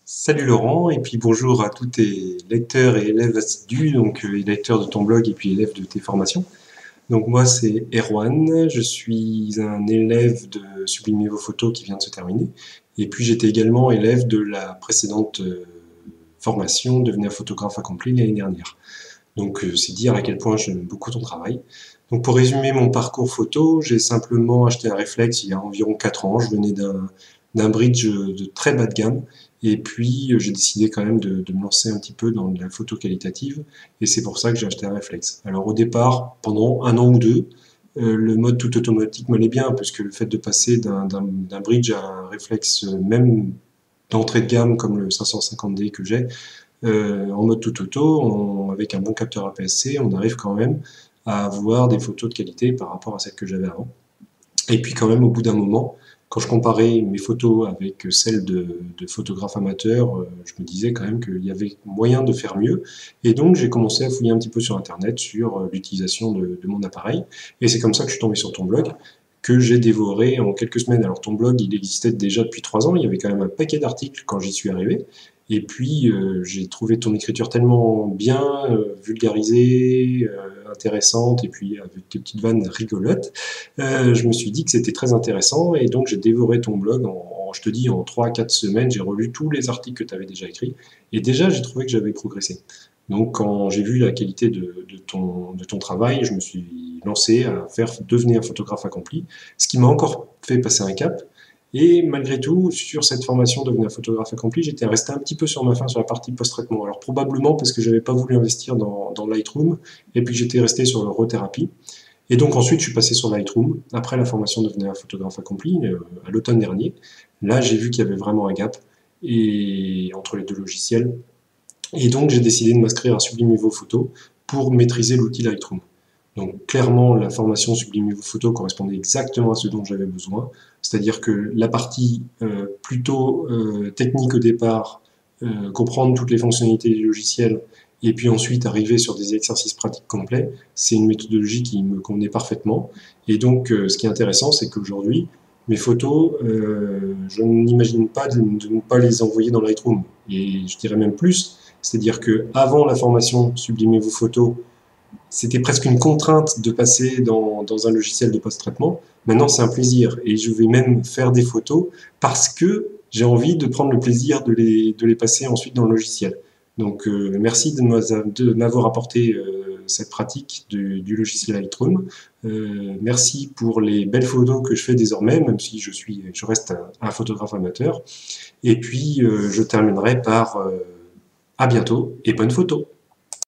Salut Laurent, et puis bonjour à tous tes lecteurs et élèves assidus, et lecteurs de ton blog et puis élèves de tes formations. Donc moi c'est Erwan, je suis un élève de Sublimer vos photos qui vient de se terminer, et puis j'étais également élève de la précédente formation Devenir photographe accompli l'année dernière. Donc c'est dire à quel point j'aime beaucoup ton travail. Donc pour résumer mon parcours photo, j'ai simplement acheté un réflexe il y a environ 4 ans. Je venais d'un bridge de très bas de gamme. Et puis j'ai décidé quand même de me lancer un petit peu dans la photo qualitative. Et c'est pour ça que j'ai acheté un réflexe. Alors au départ, pendant un an ou deux, le mode tout automatique m'allait bien, puisque le fait de passer d'un bridge à un réflexe, même d'entrée de gamme comme le 550D que j'ai, en mode tout auto, avec un bon capteur APS-C, on arrive quand même à avoir des photos de qualité par rapport à celles que j'avais avant. Et puis quand même, au bout d'un moment, quand je comparais mes photos avec celles de photographes amateurs, je me disais quand même qu'il y avait moyen de faire mieux. Et donc j'ai commencé à fouiller un petit peu sur Internet sur l'utilisation de mon appareil. Et c'est comme ça que je suis tombé sur ton blog, que j'ai dévoré en quelques semaines. Alors ton blog, il existait déjà depuis 3 ans, il y avait quand même un paquet d'articles quand j'y suis arrivé. Et puis j'ai trouvé ton écriture tellement bien, vulgarisée, intéressante, et puis avec des petites vannes rigolotes. Je me suis dit que c'était très intéressant, et donc j'ai dévoré ton blog je te dis, en 3 à 4 semaines, j'ai relu tous les articles que tu avais déjà écrits, et déjà j'ai trouvé que j'avais progressé. Donc quand j'ai vu la qualité de ton travail, je me suis lancé à faire devenir un photographe accompli, ce qui m'a encore fait passer un cap. Et malgré tout, sur cette formation devenir photographe accompli, j'étais resté un petit peu sur ma faim sur la partie post-traitement. Alors probablement parce que j'avais pas voulu investir dans Lightroom, et puis j'étais resté sur l'eurothérapie. Et donc ensuite, je suis passé sur Lightroom, après la formation de devenir un photographe accompli, à l'automne dernier. Là, j'ai vu qu'il y avait vraiment un gap entre les deux logiciels. Et donc, j'ai décidé de m'inscrire à Sublimer vos photos pour maîtriser l'outil Lightroom. Donc, clairement, la formation Sublimer vos photos correspondait exactement à ce dont j'avais besoin. C'est-à-dire que la partie plutôt technique au départ, comprendre toutes les fonctionnalités du logiciel, et puis ensuite arriver sur des exercices pratiques complets, c'est une méthodologie qui me convenait parfaitement. Et donc, ce qui est intéressant, c'est qu'aujourd'hui, mes photos, je n'imagine pas de ne pas les envoyer dans Lightroom. Et je dirais même plus, c'est-à-dire que avant la formation Sublimez vos photos, c'était presque une contrainte de passer dans un logiciel de post-traitement. Maintenant, c'est un plaisir. Et je vais même faire des photos parce que j'ai envie de prendre le plaisir de les passer ensuite dans le logiciel. Donc, merci de m'avoir apporté cette pratique du logiciel Lightroom. Merci pour les belles photos que je fais désormais, même si je reste un photographe amateur. Et puis, je terminerai par à bientôt et bonne photo.